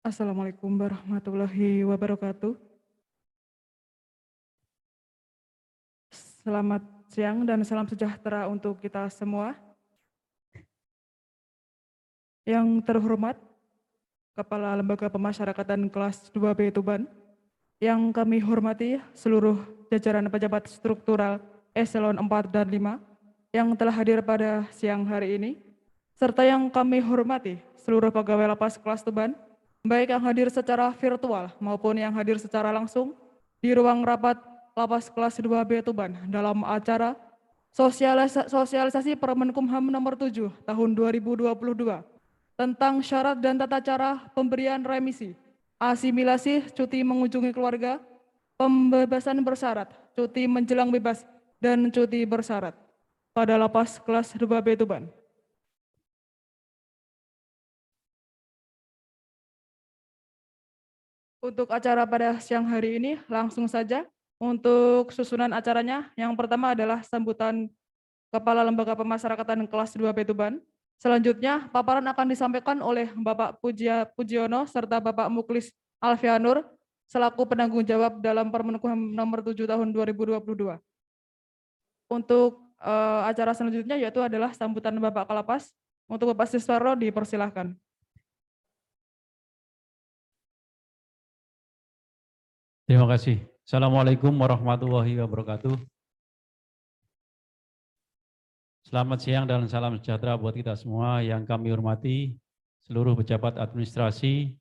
Assalamualaikum warahmatullahi wabarakatuh. Selamat siang dan salam sejahtera untuk kita semua. Yang terhormat, Kepala Lembaga Pemasyarakatan Kelas 2B Tuban, yang kami hormati seluruh jajaran pejabat struktural Eselon 4 dan 5 yang telah hadir pada siang hari ini, serta yang kami hormati seluruh pegawai lapas kelas Tuban, baik yang hadir secara virtual maupun yang hadir secara langsung di ruang rapat lapas kelas 2B Tuban dalam acara sosialisasi Permenkumham nomor 7 tahun 2022 tentang syarat dan tata cara pemberian remisi, asimilasi, cuti mengunjungi keluarga, pembebasan bersyarat, cuti menjelang bebas, dan cuti bersyarat pada lapas kelas 2B Tuban. Untuk acara pada siang hari ini, langsung saja untuk susunan acaranya. Yang pertama adalah sambutan Kepala Lembaga Pemasyarakatan Kelas 2B Tuban. Selanjutnya, paparan akan disampaikan oleh Bapak Pujiono serta Bapak Muklis Alfianur selaku penanggung jawab dalam Permenkumham nomor 7 tahun 2022. Untuk acara selanjutnya yaitu adalah sambutan Bapak Kalapas. Untuk Bapak Siswarno dipersilahkan. Terima kasih. Assalamualaikum warahmatullahi wabarakatuh. Selamat siang dan salam sejahtera buat kita semua yang kami hormati, seluruh pejabat administrasi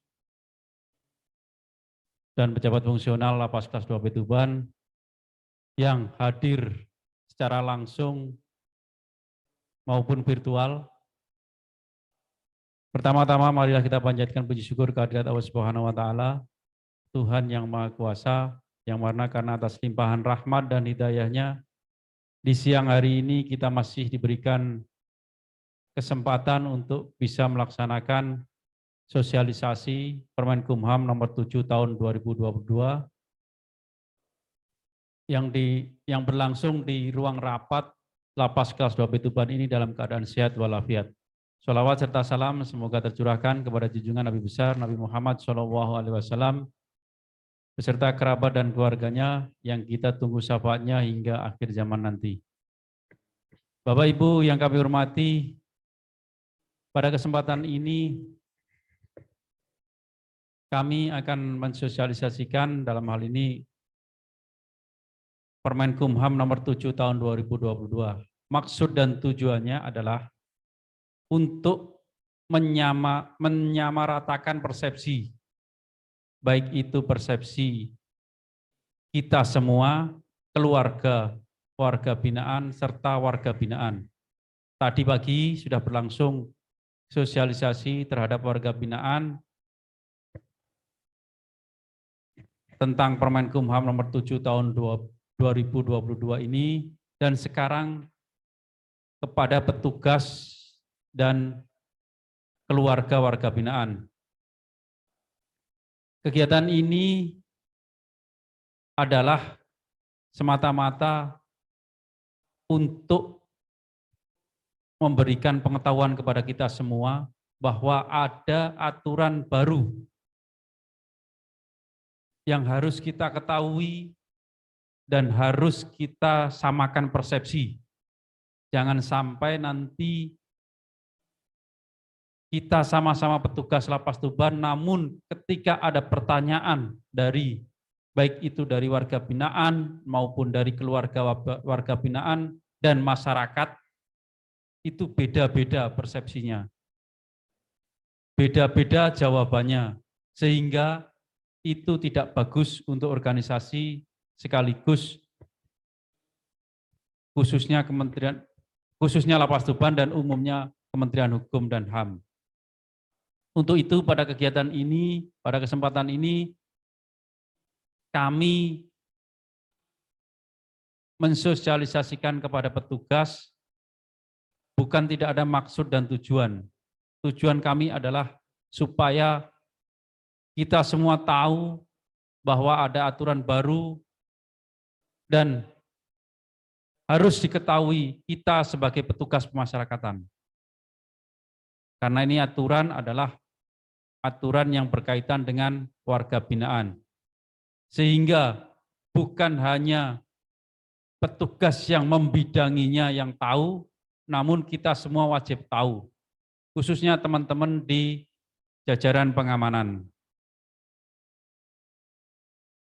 dan pejabat fungsional Lapas Kelas 2B Tuban yang hadir secara langsung maupun virtual. Pertama-tama marilah kita panjatkan puji syukur kehadirat Allah Subhanahu wa taala, Tuhan yang Maha Kuasa, yang mana karena atas limpahan rahmat dan hidayahnya di siang hari ini kita masih diberikan kesempatan untuk bisa melaksanakan sosialisasi Permenkumham nomor 7 tahun 2022 yang berlangsung di ruang rapat Lapas Kelas 2B Tuban ini dalam keadaan sehat walafiat. Sholawat serta salam semoga tercurahkan kepada junjungan Nabi besar Nabi Muhammad SAW beserta kerabat dan keluarganya yang kita tunggu syafaatnya hingga akhir zaman nanti. Bapak Ibu yang kami hormati, pada kesempatan ini kami akan mensosialisasikan dalam hal ini Permenkumham nomor 7 tahun 2022. Maksud dan tujuannya adalah untuk menyamaratakan persepsi, baik itu persepsi kita semua, keluarga, warga binaan, serta warga binaan. Tadi pagi sudah berlangsung sosialisasi terhadap warga binaan tentang Permenkumham nomor 7 tahun 2022 ini, dan sekarang kepada petugas dan keluarga warga binaan. Kegiatan ini adalah semata-mata untuk memberikan pengetahuan kepada kita semua bahwa ada aturan baru yang harus kita ketahui dan harus kita samakan persepsi. Jangan sampai nanti kita sama-sama petugas Lapas Tuban, namun ketika ada pertanyaan dari baik itu dari warga binaan maupun dari keluarga warga binaan dan masyarakat, itu beda-beda persepsinya, beda-beda jawabannya, sehingga itu tidak bagus untuk organisasi sekaligus khususnya Lapas Tuban dan umumnya Kementerian Hukum dan HAM. Untuk itu pada kegiatan ini, pada kesempatan ini, kami mensosialisasikan kepada petugas bukan tidak ada maksud dan tujuan. Tujuan kami adalah supaya kita semua tahu bahwa ada aturan baru dan harus diketahui kita sebagai petugas pemasyarakatan. Karena ini aturan adalah aturan yang berkaitan dengan warga binaan. Sehingga bukan hanya petugas yang membidanginya yang tahu, namun kita semua wajib tahu, khususnya teman-teman di jajaran pengamanan.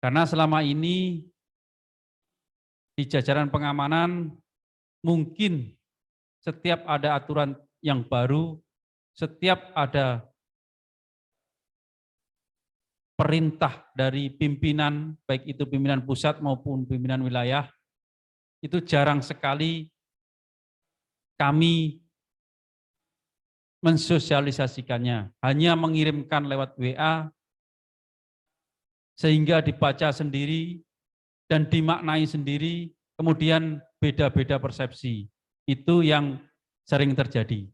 Karena selama ini di jajaran pengamanan mungkin setiap ada aturan yang baru, setiap ada perintah dari pimpinan, baik itu pimpinan pusat maupun pimpinan wilayah, itu jarang sekali kami mensosialisasikannya, hanya mengirimkan lewat WA, sehingga dibaca sendiri dan dimaknai sendiri, kemudian beda-beda persepsi. Itu yang sering terjadi.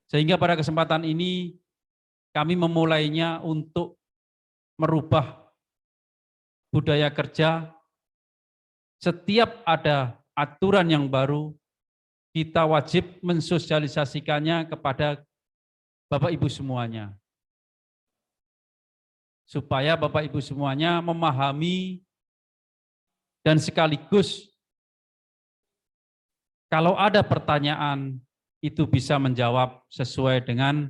Sehingga pada kesempatan ini kami memulainya untuk merubah budaya kerja. Setiap ada aturan yang baru, kita wajib mensosialisasikannya kepada Bapak Ibu semuanya. Supaya Bapak Ibu semuanya memahami dan sekaligus kalau ada pertanyaan itu bisa menjawab sesuai dengan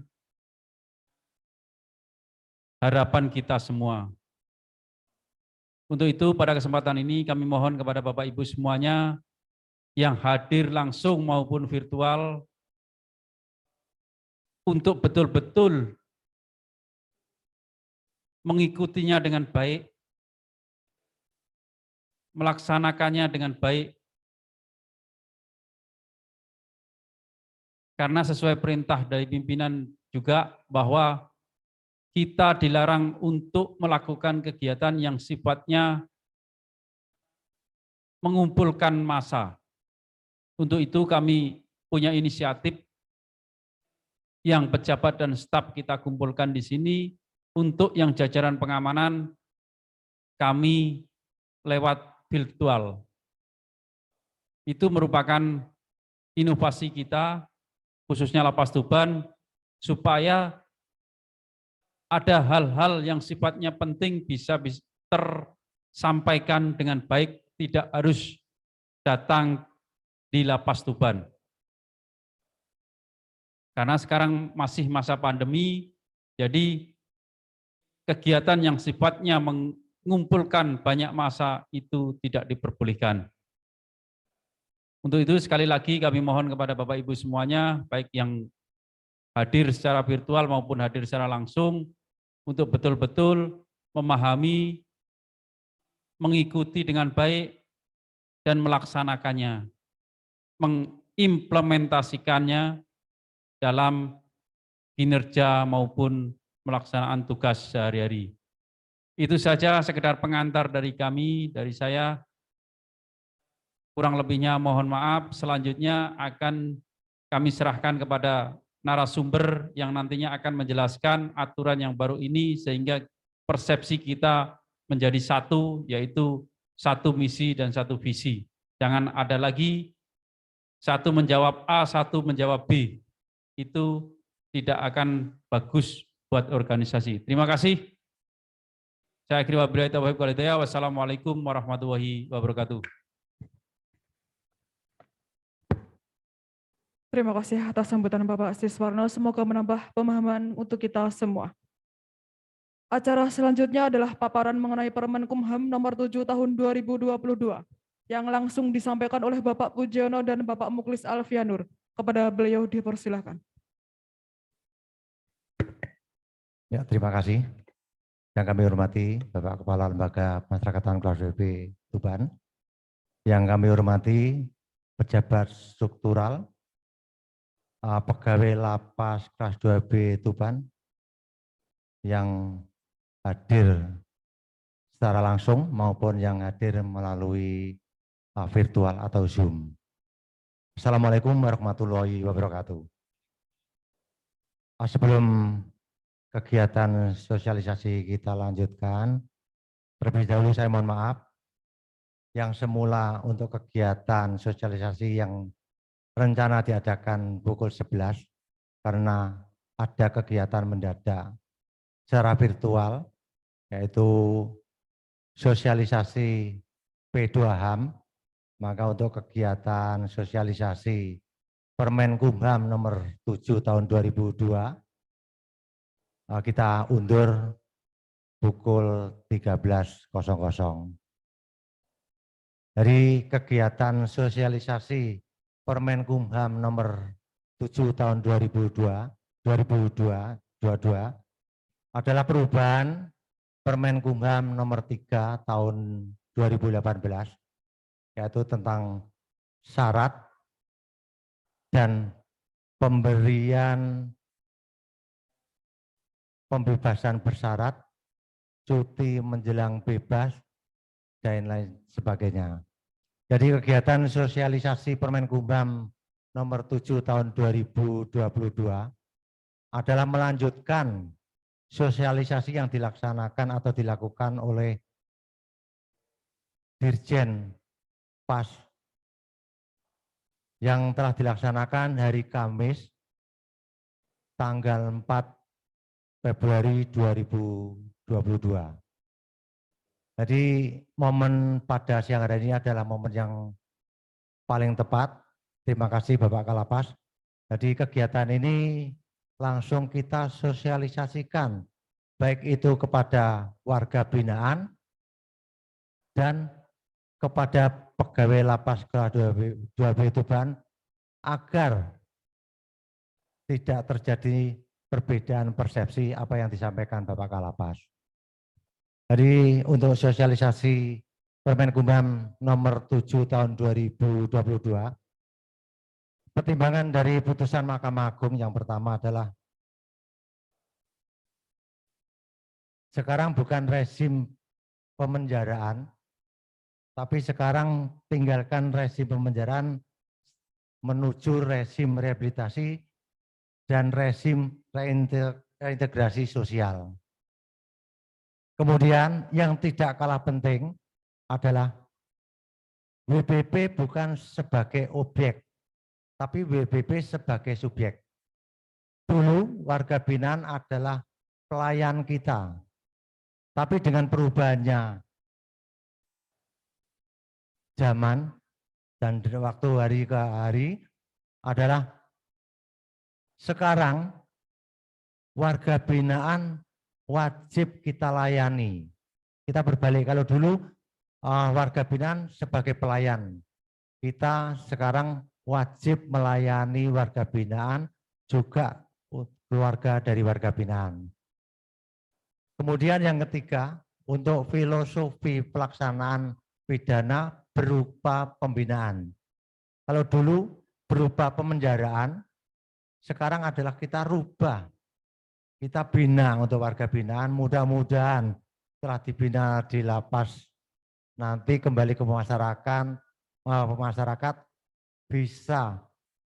harapan kita semua. Untuk itu pada kesempatan ini kami mohon kepada Bapak Ibu semuanya yang hadir langsung maupun virtual untuk betul-betul mengikutinya dengan baik, melaksanakannya dengan baik, karena sesuai perintah dari pimpinan juga bahwa kita dilarang untuk melakukan kegiatan yang sifatnya mengumpulkan massa. Untuk itu kami punya inisiatif yang pejabat dan staf kita kumpulkan di sini. Untuk yang jajaran pengamanan kami lewat virtual. Itu merupakan inovasi kita, khususnya Lapas Tuban, supaya ada hal-hal yang sifatnya penting bisa tersampaikan dengan baik, tidak harus datang di Lapas Tuban. Karena sekarang masih masa pandemi, jadi kegiatan yang sifatnya mengumpulkan banyak massa itu tidak diperbolehkan. Untuk itu sekali lagi kami mohon kepada Bapak Ibu semuanya, baik yang hadir secara virtual maupun hadir secara langsung, untuk betul-betul memahami, mengikuti dengan baik, dan melaksanakannya, mengimplementasikannya dalam kinerja maupun pelaksanaan tugas sehari-hari. Itu saja sekedar pengantar dari kami, dari saya. Kurang lebihnya mohon maaf. Selanjutnya akan kami serahkan kepada narasumber yang nantinya akan menjelaskan aturan yang baru ini sehingga persepsi kita menjadi satu, yaitu satu misi dan satu visi. Jangan ada lagi satu menjawab A, satu menjawab B. Itu tidak akan bagus buat organisasi. Terima kasih. Saya akhiri wabillahi taufiq wal hidayah. Wassalamualaikum warahmatullahi wabarakatuh. Terima kasih atas sambutan Bapak Siswarno. Semoga menambah pemahaman untuk kita semua. Acara selanjutnya adalah paparan mengenai Permen Kumham nomor 7 tahun 2022 yang langsung disampaikan oleh Bapak Pujiono dan Bapak Muklis Alfianur. Kepada beliau dipersilakan. Ya, terima kasih. Yang kami hormati Bapak Kepala Lembaga Pemasyarakatan kelas 2B Tuban, yang kami hormati pejabat struktural, pegawai lapas kelas 2B Tuban yang hadir secara langsung maupun yang hadir melalui virtual atau Zoom. Assalamualaikum warahmatullahi wabarakatuh. Sebelum kegiatan sosialisasi kita lanjutkan, terlebih dahulu saya mohon maaf yang semula untuk kegiatan sosialisasi yang rencana diadakan pukul 11 karena ada kegiatan mendadak secara virtual, yaitu sosialisasi P2HAM. Maka untuk kegiatan sosialisasi Permenkumham nomor 7 tahun 2002 kita undur pukul 13.00. Dari kegiatan sosialisasi Permenkumham nomor 7 tahun 2022 adalah perubahan Permenkumham nomor 3 tahun 2018, yaitu tentang syarat dan pemberian pembebasan bersyarat, cuti menjelang bebas, dan lain sebagainya. Jadi kegiatan sosialisasi Permenkumham nomor 7 tahun 2022 adalah melanjutkan sosialisasi yang dilaksanakan atau dilakukan oleh Dirjen PAS yang telah dilaksanakan hari Kamis tanggal 4 Februari 2022. Jadi momen pada siang hari ini adalah momen yang paling tepat. Terima kasih Bapak Kalapas. Jadi kegiatan ini langsung kita sosialisasikan, baik itu kepada warga binaan dan kepada pegawai lapas kelas 2B Tuban agar tidak terjadi perbedaan persepsi apa yang disampaikan Bapak Kalapas. Jadi untuk sosialisasi Permenkumham nomor 7 tahun 2022, pertimbangan dari putusan Mahkamah Agung yang pertama adalah sekarang bukan rezim pemenjaraan, tapi sekarang tinggalkan rezim pemenjaraan menuju rezim rehabilitasi dan rezim reintegrasi sosial. Kemudian yang tidak kalah penting adalah WBP bukan sebagai objek, tapi WBP sebagai subjek. Dulu warga binaan adalah pelayan kita, tapi dengan perubahannya zaman dan waktu hari ke hari adalah sekarang warga binaan wajib kita layani. Kita berbalik, kalau dulu warga binaan sebagai pelayan, kita sekarang wajib melayani warga binaan juga keluarga dari warga binaan. Kemudian yang ketiga, untuk filosofi pelaksanaan pidana berupa pembinaan. Kalau dulu berupa pemenjaraan, sekarang adalah kita rubah. Kita bina untuk warga binaan, mudah-mudahan setelah dibina di lapas, nanti kembali ke masyarakat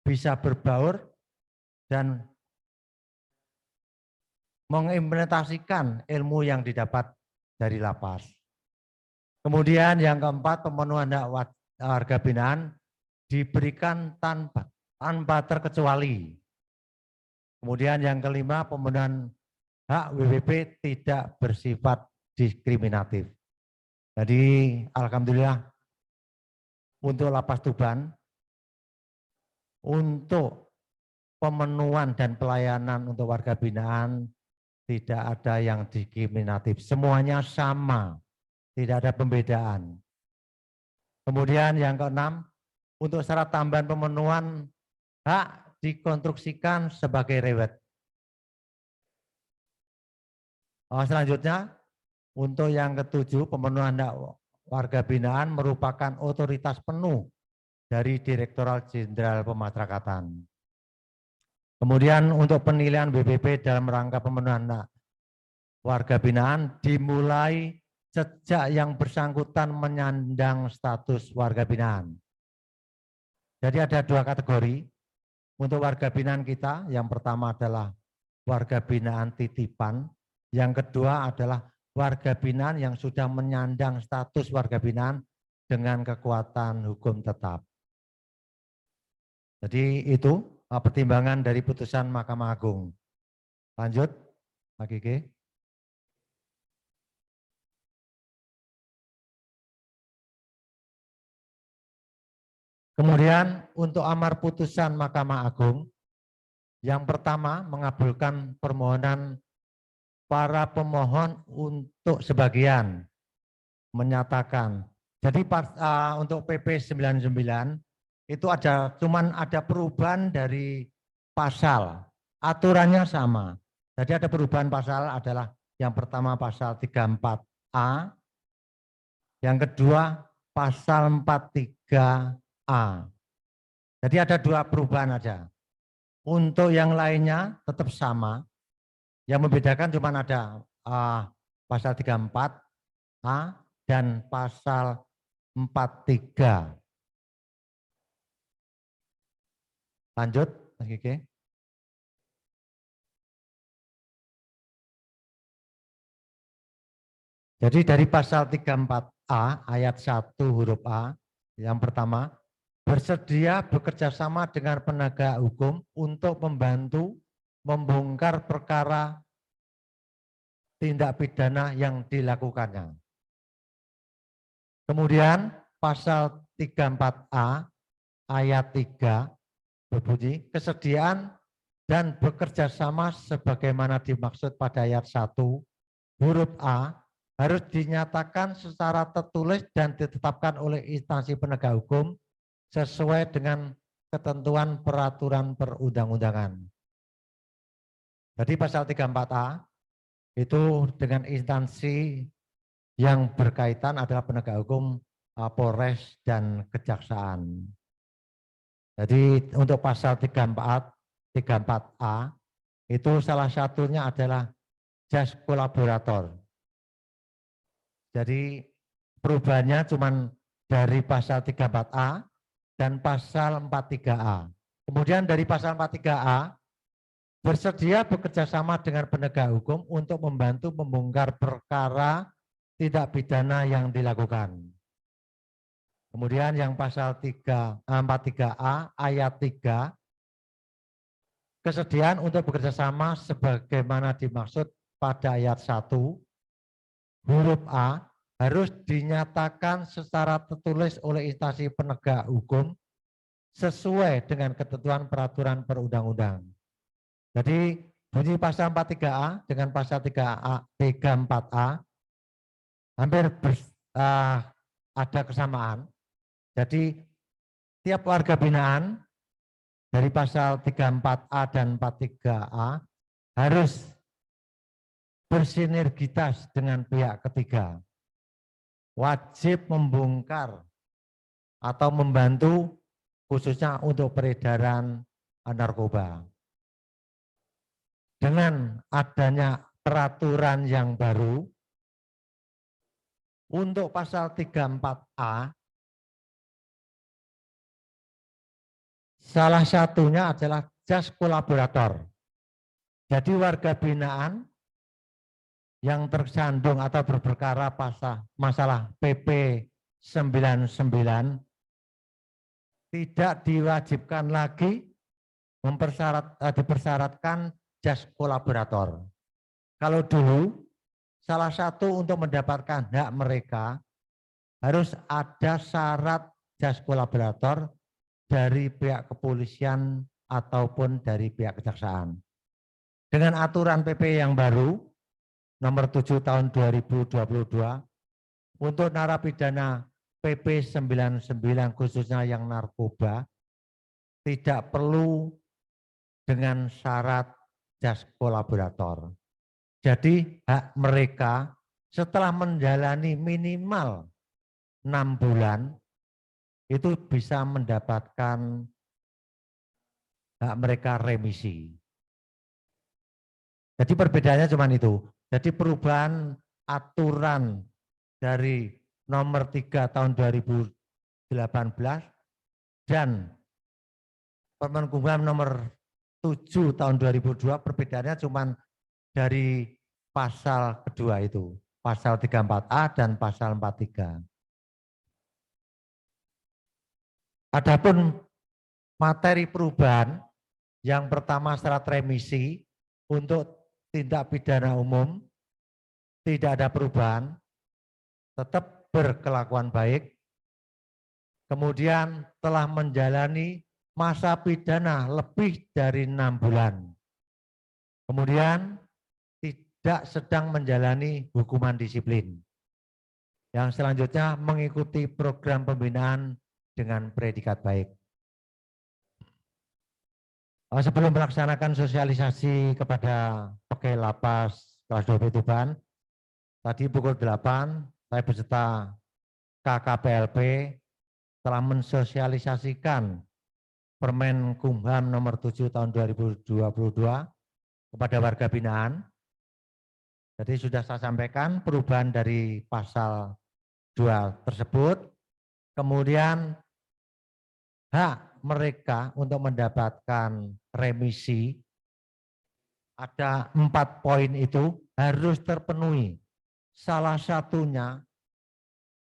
bisa berbaur dan mengimplementasikan ilmu yang didapat dari lapas. Kemudian yang keempat, pemenuhan hak warga binaan diberikan tanpa terkecuali. Kemudian yang kelima, pemenuhan hak WBP tidak bersifat diskriminatif. Jadi alhamdulillah untuk Lapas Tuban, untuk pemenuhan dan pelayanan untuk warga binaan tidak ada yang diskriminatif, semuanya sama, tidak ada pembedaan. Kemudian yang keenam, untuk syarat tambahan pemenuhan hak dikonstruksikan sebagai rewet. Selanjutnya, untuk yang ketujuh, pemenuhan hak warga binaan merupakan otoritas penuh dari Direktorat Jenderal Pemasyarakatan. Kemudian untuk penilaian WBP dalam rangka pemenuhan hak warga binaan dimulai sejak yang bersangkutan menyandang status warga binaan. Jadi ada dua kategori untuk warga binaan kita. Yang pertama adalah warga binaan titipan, yang kedua adalah warga binaan yang sudah menyandang status warga binaan dengan kekuatan hukum tetap. Jadi itu pertimbangan dari putusan Mahkamah Agung. Lanjut, Pak Gigi. Kemudian untuk amar putusan Mahkamah Agung, yang pertama mengabulkan permohonan para pemohon untuk sebagian menyatakan. Jadi untuk PP 99 itu cuman ada perubahan dari pasal, aturannya sama. Jadi ada perubahan pasal adalah yang pertama pasal 34A, yang kedua pasal 43A. Jadi ada dua perubahan aja. Untuk yang lainnya tetap sama. Yang membedakan cuma ada pasal 34A dan pasal 43. Lanjut, Mas Gigi. Jadi dari pasal 34A ayat 1 huruf A, yang pertama, bersedia bekerja sama dengan penegak hukum untuk membantu membongkar perkara tindak pidana yang dilakukannya. Kemudian pasal 34A ayat 3 berbunyi, kesediaan dan bekerja sama sebagaimana dimaksud pada ayat 1 huruf A harus dinyatakan secara tertulis dan ditetapkan oleh instansi penegak hukum sesuai dengan ketentuan peraturan perundang-undangan. Jadi pasal 34A itu dengan instansi yang berkaitan adalah penegak hukum, Polres dan Kejaksaan. Jadi untuk pasal 34A itu salah satunya adalah justice kolaborator. Jadi perubahannya cuma dari pasal 34A dan pasal 43A. Kemudian dari pasal 43A bersedia bekerja sama dengan penegak hukum untuk membantu membongkar perkara tindak pidana yang dilakukan. Kemudian yang pasal 43A ayat 3, kesediaan untuk bekerja sama sebagaimana dimaksud pada ayat 1 huruf A harus dinyatakan secara tertulis oleh instansi penegak hukum sesuai dengan ketentuan peraturan perundang-undang. Jadi bunyi pasal 43A dengan pasal 34A hampir ada kesamaan. Jadi tiap warga binaan dari pasal 34A dan 43A harus bersinergitas dengan pihak ketiga. Wajib membongkar atau membantu khususnya untuk peredaran narkoba. Dengan adanya peraturan yang baru, untuk pasal 34A, salah satunya adalah justice kolaborator. Jadi warga binaan yang tersandung atau berperkara masalah PP 99 tidak diwajibkan lagi dipersyaratkan justice kolaborator. Kalau dulu salah satu untuk mendapatkan hak mereka harus ada syarat justice kolaborator dari pihak kepolisian ataupun dari pihak kejaksaan. Dengan aturan PP yang baru nomor 7 tahun 2022 untuk narapidana PP 99 khususnya yang narkoba tidak perlu dengan syarat justice kolaborator. Jadi hak mereka setelah menjalani minimal 6 bulan itu bisa mendapatkan hak mereka remisi. Jadi perbedaannya cuma itu. Jadi perubahan aturan dari nomor 3 tahun 2018 dan Permen Kumham nomor 7 tahun 2002 perbedaannya cuma dari pasal kedua itu, pasal 34A dan pasal 43. Adapun materi perubahan yang pertama syarat remisi untuk tindak pidana umum tidak ada perubahan, tetap berkelakuan baik. kemudian telah menjalani masa pidana lebih dari 6 bulan. Kemudian tidak sedang menjalani hukuman disiplin. Yang selanjutnya mengikuti program pembinaan dengan predikat baik. Sebelum melaksanakan sosialisasi kepada pegawai lapas kelas 2B Tuban, tadi pukul 8 saya beserta KKPLP telah mensosialisasikan Permen Kumham nomor 7 tahun 2022 kepada warga binaan. Jadi sudah saya sampaikan perubahan dari pasal 2 tersebut, kemudian hak mereka untuk mendapatkan remisi ada 4 poin itu harus terpenuhi. Salah satunya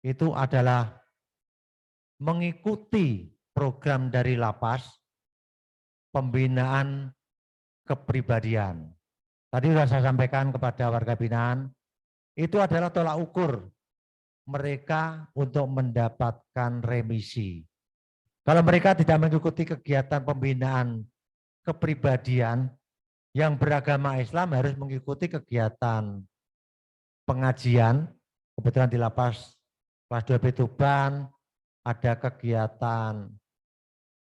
itu adalah mengikuti program dari lapas pembinaan kepribadian. Tadi sudah saya sampaikan kepada warga binaan, itu adalah tolak ukur mereka untuk mendapatkan remisi. Kalau mereka tidak mengikuti kegiatan pembinaan kepribadian yang beragama Islam, harus mengikuti kegiatan pengajian. Kebetulan di lapas kelas 2B Tuban ada kegiatan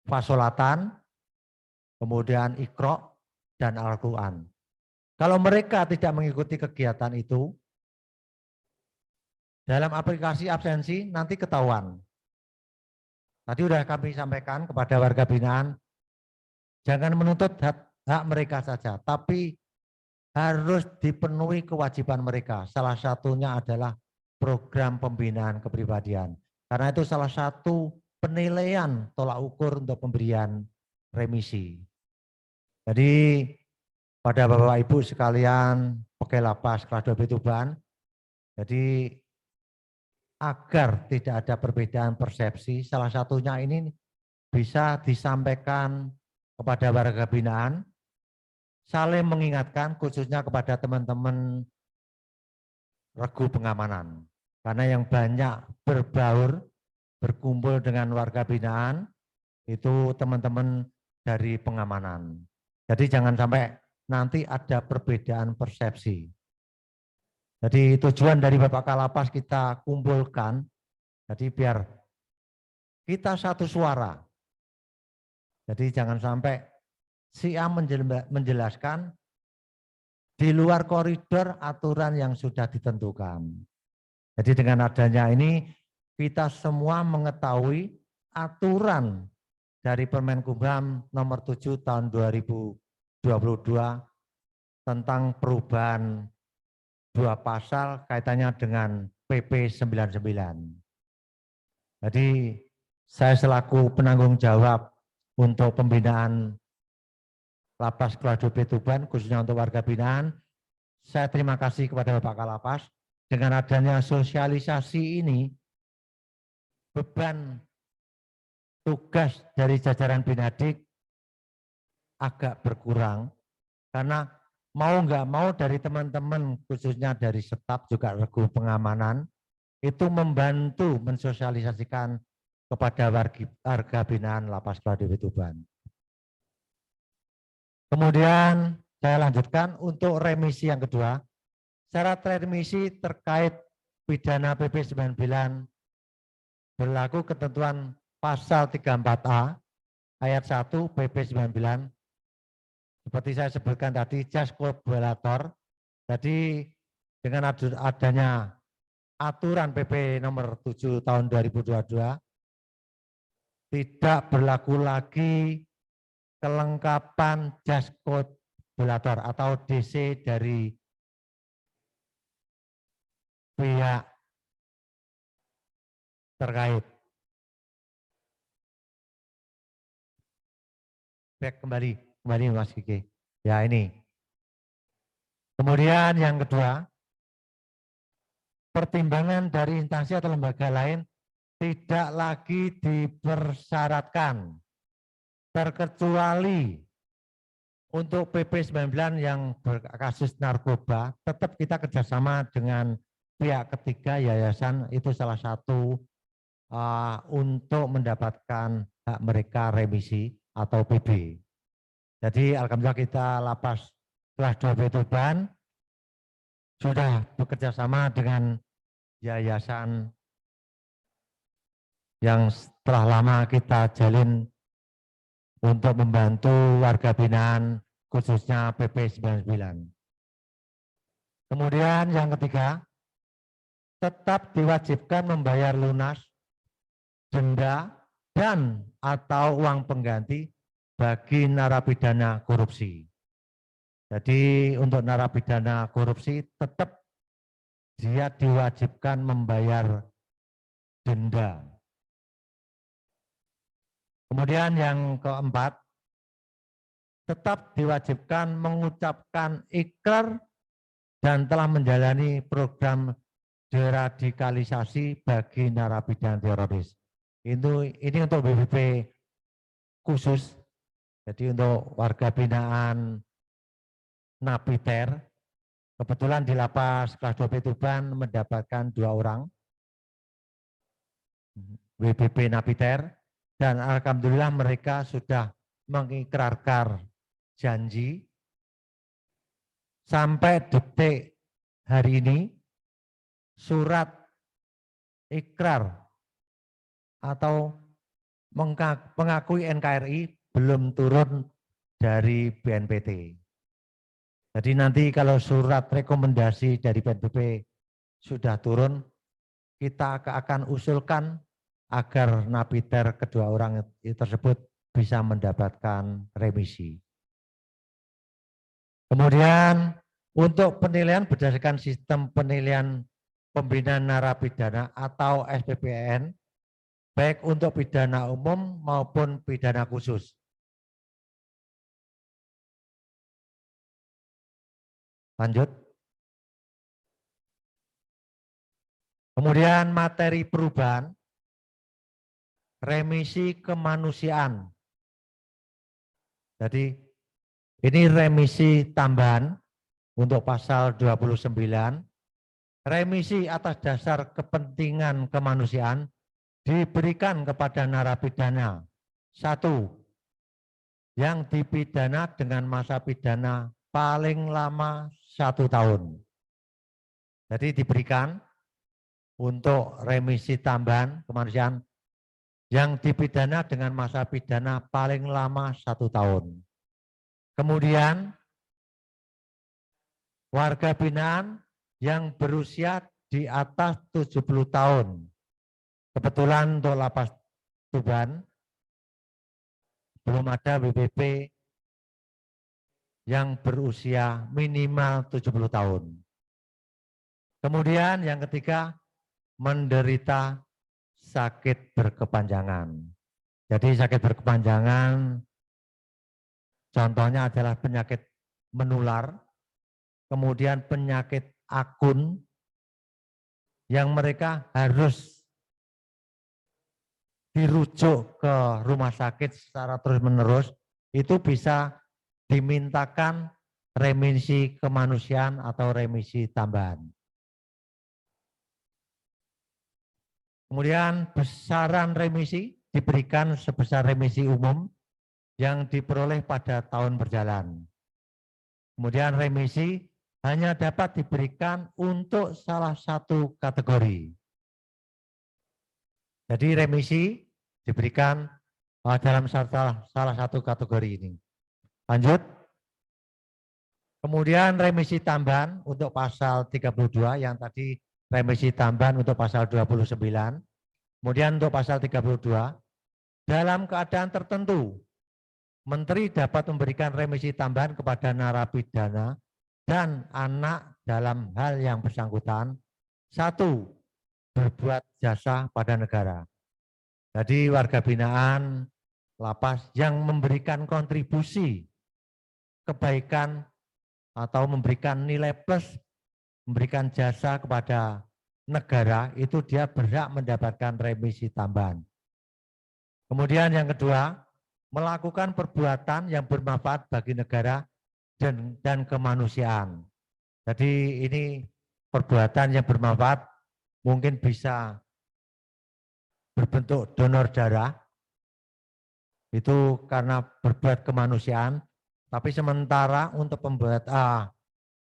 fasolatan, kemudian Iqra dan Al-Quran. Kalau mereka tidak mengikuti kegiatan itu, dalam aplikasi absensi nanti ketahuan. Tadi sudah kami sampaikan kepada warga binaan, jangan menuntut hak mereka saja, tapi harus dipenuhi kewajiban mereka. Salah satunya adalah program pembinaan kepribadian. Karena itu salah satu penilaian tolak ukur untuk pemberian remisi. Jadi pada Bapak Ibu sekalian pegawai lapas kelas 2B Tuban, jadi agar tidak ada perbedaan persepsi, salah satunya ini bisa disampaikan kepada warga binaan, saling mengingatkan khususnya kepada teman-teman regu pengamanan. Karena yang banyak berbaur, berkumpul dengan warga binaan, itu teman-teman dari pengamanan. Jadi jangan sampai nanti ada perbedaan persepsi. Jadi tujuan dari Bapak Kalapas kita kumpulkan, jadi biar kita satu suara. Jadi jangan sampai si A menjelaskan di luar koridor aturan yang sudah ditentukan. Jadi dengan adanya ini kita semua mengetahui aturan dari Permen Kumham nomor 7 tahun 2022 tentang perubahan 2 pasal kaitannya dengan PP 99. Jadi saya selaku penanggung jawab untuk pembinaan Lapas kelas 2B Tuban khususnya untuk warga binaan, saya terima kasih kepada Bapak Kalapas. Dengan adanya sosialisasi ini, beban tugas dari jajaran Binadik agak berkurang karena mau nggak mau dari teman-teman khususnya dari staf juga regu pengamanan itu membantu mensosialisasikan kepada warga binaan Lapas kelas 2B Tuban. Kemudian saya lanjutkan untuk remisi yang kedua. Syarat remisi terkait pidana PP 99 berlaku ketentuan pasal 34A ayat 1 PP 99. Seperti saya sebutkan tadi, jas kolaborator. Jadi dengan adanya aturan PP nomor 7 tahun 2022 tidak berlaku lagi kelengkapan jas kolaborator atau DC dari pihak terkait. Back kembali Mas Kiki. Ya ini. Kemudian yang kedua, pertimbangan dari instansi atau lembaga lain tidak lagi dipersyaratkan, terkecuali untuk PP 99 yang berkasus narkoba, tetap kita kerjasama dengan pihak ketiga yayasan, itu salah satu untuk mendapatkan hak mereka remisi atau PB. Jadi alhamdulillah kita lapas kelas 2B Tuban sudah bekerja sama dengan yayasan yang telah lama kita jalin untuk membantu warga binaan khususnya PP 99. Kemudian yang ketiga, tetap diwajibkan membayar lunas denda dan atau uang pengganti bagi narapidana korupsi. Jadi untuk narapidana korupsi tetap dia diwajibkan membayar denda. Kemudian yang keempat, tetap diwajibkan mengucapkan ikrar dan telah menjalani program deradikalisasi bagi narapidana teroris. Ini untuk BPP khusus, jadi untuk warga binaan Napiter. Kebetulan di lapas kelas 2B Tuban mendapatkan 2 orang WBP Napiter, dan alhamdulillah mereka sudah mengikrarkan janji sampai detik hari ini surat ikrar atau mengakui NKRI belum turun dari BNPT. Jadi nanti kalau surat rekomendasi dari BNPT sudah turun, kita akan usulkan agar napiter kedua orang tersebut bisa mendapatkan remisi. Kemudian untuk penilaian berdasarkan sistem penilaian pembinaan narapidana atau SPPN, baik untuk pidana umum maupun pidana khusus. Lanjut. Kemudian materi perubahan, remisi kemanusiaan. Jadi ini remisi tambahan untuk pasal 29, remisi atas dasar kepentingan kemanusiaan diberikan kepada narapidana. 1. Yang dipidana dengan masa pidana paling lama 1 tahun. Jadi diberikan untuk remisi tambahan kemanusiaan yang dipidana dengan masa pidana paling lama 1 tahun. Kemudian warga binaan yang berusia di atas 70 tahun. Kebetulan untuk lapas Tuban belum ada WBP yang berusia minimal 70 tahun. Kemudian yang ketiga, menderita sakit berkepanjangan. Jadi sakit berkepanjangan contohnya adalah penyakit menular, kemudian penyakit akut yang mereka harus dirujuk ke rumah sakit secara terus-menerus, itu bisa dimintakan remisi kemanusiaan atau remisi tambahan. Kemudian besaran remisi diberikan sebesar remisi umum yang diperoleh pada tahun berjalan. Kemudian remisi hanya dapat diberikan untuk salah satu kategori. Jadi remisi diberikan dalam salah satu kategori ini. Lanjut. Kemudian remisi tambahan untuk pasal 32 yang tadi remisi tambahan untuk pasal 29. Kemudian untuk pasal 32, dalam keadaan tertentu, Menteri dapat memberikan remisi tambahan kepada narapidana dan anak dalam hal yang bersangkutan. 1. Berbuat jasa pada negara. Jadi warga binaan lapas yang memberikan kontribusi kebaikan atau memberikan nilai plus, memberikan jasa kepada negara, itu dia berhak mendapatkan remisi tambahan. Kemudian yang kedua, melakukan perbuatan yang bermanfaat bagi negara dan kemanusiaan. Jadi ini perbuatan yang bermanfaat mungkin bisa berbentuk donor darah, itu karena berbuat kemanusiaan, tapi sementara untuk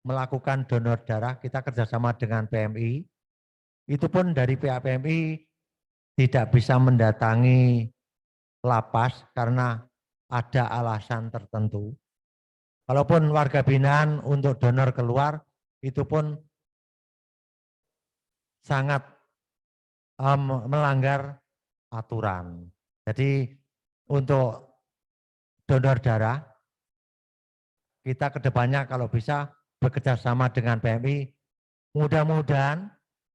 melakukan donor darah, kita kerjasama dengan PMI, itu pun dari pihak PMI tidak bisa mendatangi lapas karena ada alasan tertentu. Kalaupun warga binaan untuk donor keluar, itu pun sangat melanggar aturan. Jadi untuk donor darah, kita kedepannya kalau bisa bekerja sama dengan PMI, mudah-mudahan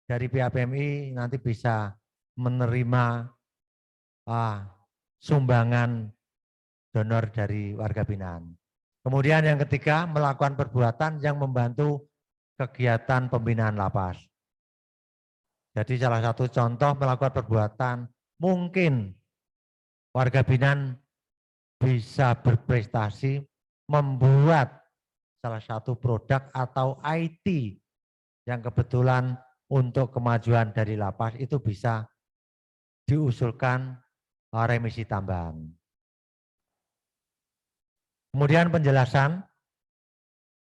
dari pihak PMI nanti bisa menerima sumbangan donor dari warga binaan. Kemudian yang ketiga, melakukan perbuatan yang membantu kegiatan pembinaan lapas. Jadi salah satu contoh melakukan perbuatan, mungkin warga binaan bisa berprestasi membuat salah satu produk atau IT yang kebetulan untuk kemajuan dari lapas itu bisa diusulkan remisi tambahan. Kemudian penjelasan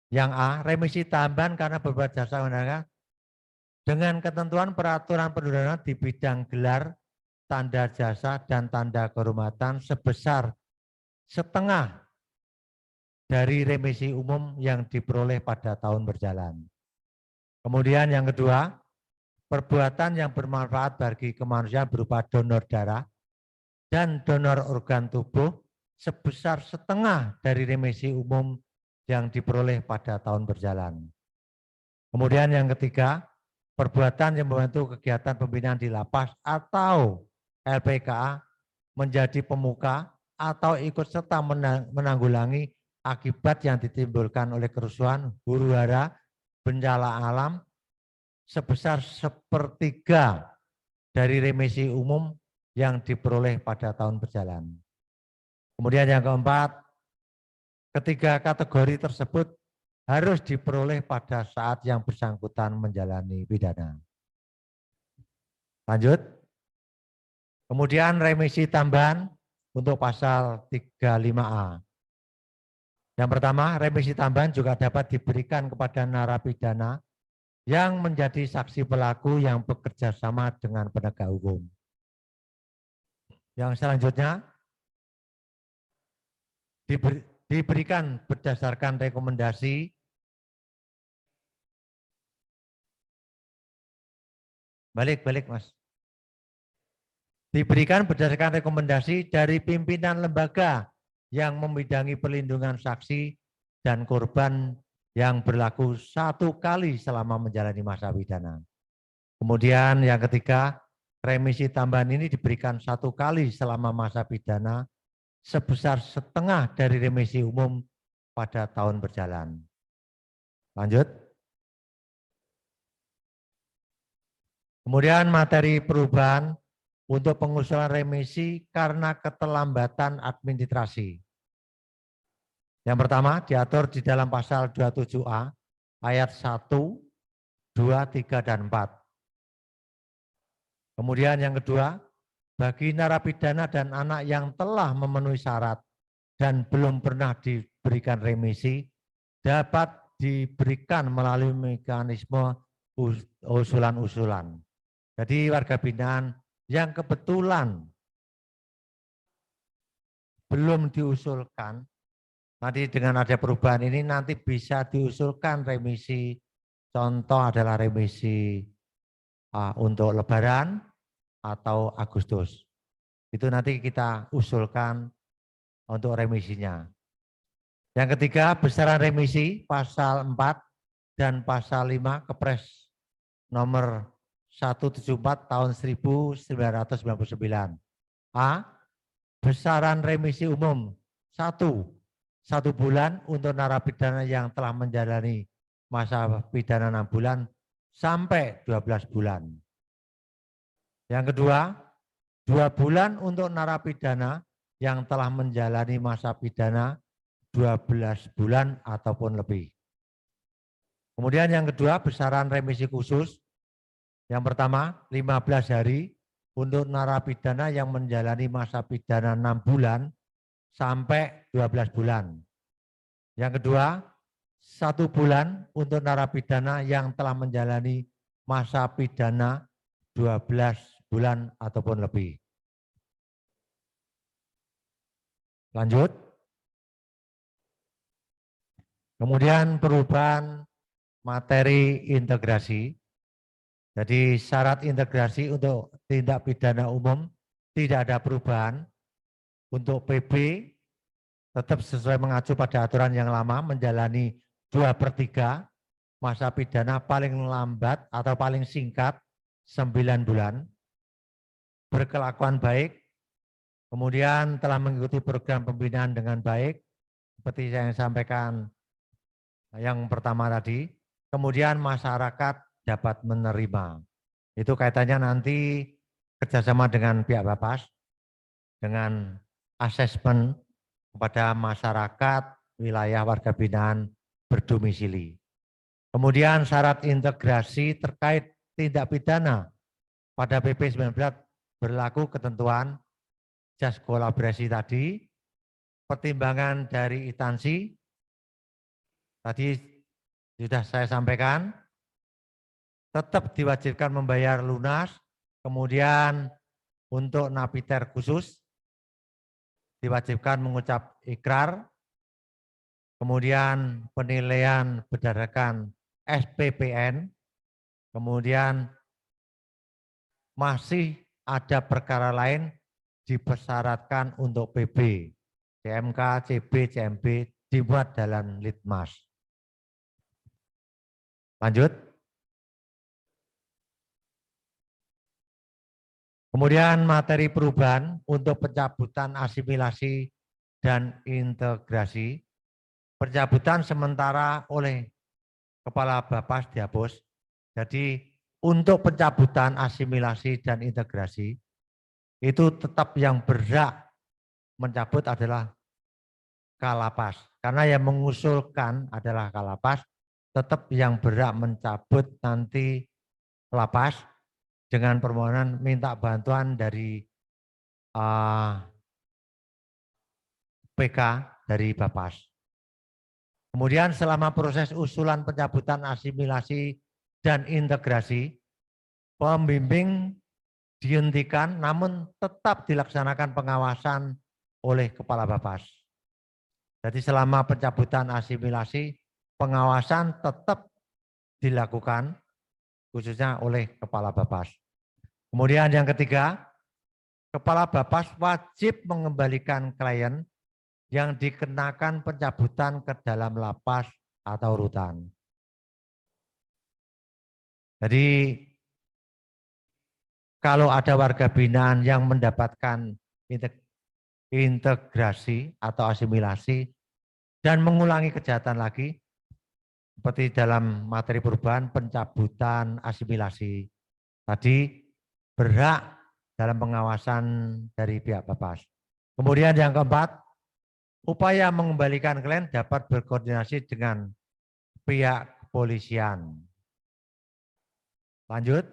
yang A, remisi tambahan karena berbuat jasa menegakkan dengan ketentuan peraturan perundangan di bidang gelar, tanda jasa, dan tanda kehormatan sebesar setengah dari remisi umum yang diperoleh pada tahun berjalan. Kemudian yang kedua, perbuatan yang bermanfaat bagi kemanusiaan berupa donor darah dan donor organ tubuh sebesar setengah dari remisi umum yang diperoleh pada tahun berjalan. Kemudian yang ketiga, perbuatan yang membantu kegiatan pembinaan di lapas atau LPKA menjadi pemuka atau ikut serta menanggulangi akibat yang ditimbulkan oleh kerusuhan, huru-hara, bencana alam sebesar sepertiga dari remisi umum yang diperoleh pada tahun berjalan. Kemudian yang keempat, ketiga kategori tersebut harus diperoleh pada saat yang bersangkutan menjalani pidana. Lanjut. Kemudian remisi tambahan untuk pasal 35A. Yang pertama, remisi tambahan juga dapat diberikan kepada narapidana yang menjadi saksi pelaku yang bekerja sama dengan penegak hukum. Yang selanjutnya, diberikan berdasarkan rekomendasi balik Mas. Diberikan berdasarkan rekomendasi dari pimpinan lembaga yang membidangi perlindungan saksi dan korban yang berlaku 1 kali selama menjalani masa pidana. Kemudian yang ketiga, remisi tambahan ini diberikan 1 kali selama masa pidana sebesar setengah dari remisi umum pada tahun berjalan. Lanjut. Kemudian materi perubahan untuk pengusulan remisi karena keterlambatan administrasi. Yang pertama diatur di dalam pasal 27A ayat 1, 2, 3, dan 4. Kemudian yang kedua, bagi narapidana dan anak yang telah memenuhi syarat dan belum pernah diberikan remisi, dapat diberikan melalui mekanisme usulan-usulan. Jadi warga binaan yang kebetulan belum diusulkan, nanti dengan ada perubahan ini nanti bisa diusulkan remisi. Contoh adalah remisi untuk Lebaran atau Agustus. Itu nanti kita usulkan untuk remisinya. Yang ketiga, besaran remisi pasal 4 dan pasal 5 Kepres nomor 174 tahun 1999. A. Besaran remisi umum 1 bulan untuk narapidana yang telah menjalani masa pidana 6 bulan sampai 12 bulan. Yang kedua, 2 bulan untuk narapidana yang telah menjalani masa pidana 12 bulan ataupun lebih. Kemudian yang kedua, besaran remisi khusus. Yang pertama 15 hari untuk narapidana yang menjalani masa pidana 6 bulan sampai 12 bulan. Yang kedua, 1 bulan untuk narapidana yang telah menjalani masa pidana 12 bulan ataupun lebih. Lanjut. Kemudian perubahan materi integrasi. Jadi syarat integrasi untuk tindak pidana umum tidak ada perubahan. Untuk PB tetap sesuai mengacu pada aturan yang lama menjalani 2/3 masa pidana paling lambat atau paling singkat 9 bulan. Berkelakuan baik, kemudian telah mengikuti program pembinaan dengan baik, seperti yang saya sampaikan yang pertama tadi. Kemudian masyarakat dapat menerima. Itu kaitannya nanti kerjasama dengan pihak Bapas, dengan asesmen kepada masyarakat wilayah warga binaan berdomisili. Kemudian syarat integrasi terkait tindak pidana pada PP 19 berlaku ketentuan jas kolaborasi tadi, pertimbangan dari instansi tadi sudah saya sampaikan, tetap diwajibkan membayar lunas, kemudian untuk napiter khusus diwajibkan mengucap ikrar, kemudian penilaian berdasarkan SPPN, kemudian masih ada perkara lain dipersyaratkan untuk PB, CMK, CB, CMB dibuat dalam Litmas. Lanjut. Kemudian materi perubahan untuk pencabutan asimilasi dan integrasi. Pencabutan sementara oleh Kepala Bapas dihapus. Jadi untuk pencabutan asimilasi dan integrasi itu tetap yang berhak mencabut adalah Kalapas. Karena yang mengusulkan adalah Kalapas, tetap yang berhak mencabut nanti Lapas dengan permohonan minta bantuan dari PK dari Bapas. Kemudian selama proses usulan pencabutan asimilasi dan integrasi, pembimbing dihentikan namun tetap dilaksanakan pengawasan oleh Kepala Bapas. Jadi selama pencabutan asimilasi, pengawasan tetap dilakukan khususnya oleh Kepala Bapas. Kemudian yang ketiga, Kepala Bapas wajib mengembalikan klien yang dikenakan pencabutan ke dalam lapas atau rutan. Jadi kalau ada warga binaan yang mendapatkan integrasi atau asimilasi dan mengulangi kejahatan lagi, seperti dalam materi perubahan pencabutan asimilasi, tadi berhak dalam pengawasan dari pihak Bapas. Kemudian yang keempat, upaya mengembalikan klien dapat berkoordinasi dengan pihak kepolisian. Lanjut.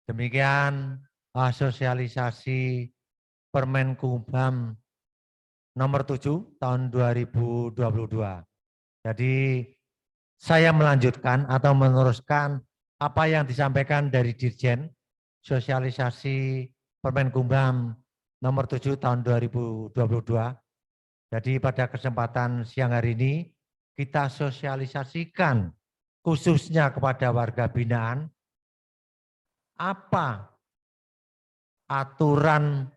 Demikian sosialisasi Permenkumham nomor 7 tahun 2022. Jadi saya melanjutkan atau meneruskan apa yang disampaikan dari Dirjen sosialisasi Permenkumham nomor 7 tahun 2022. Jadi pada kesempatan siang hari ini kita sosialisasikan khususnya kepada warga binaan apa aturan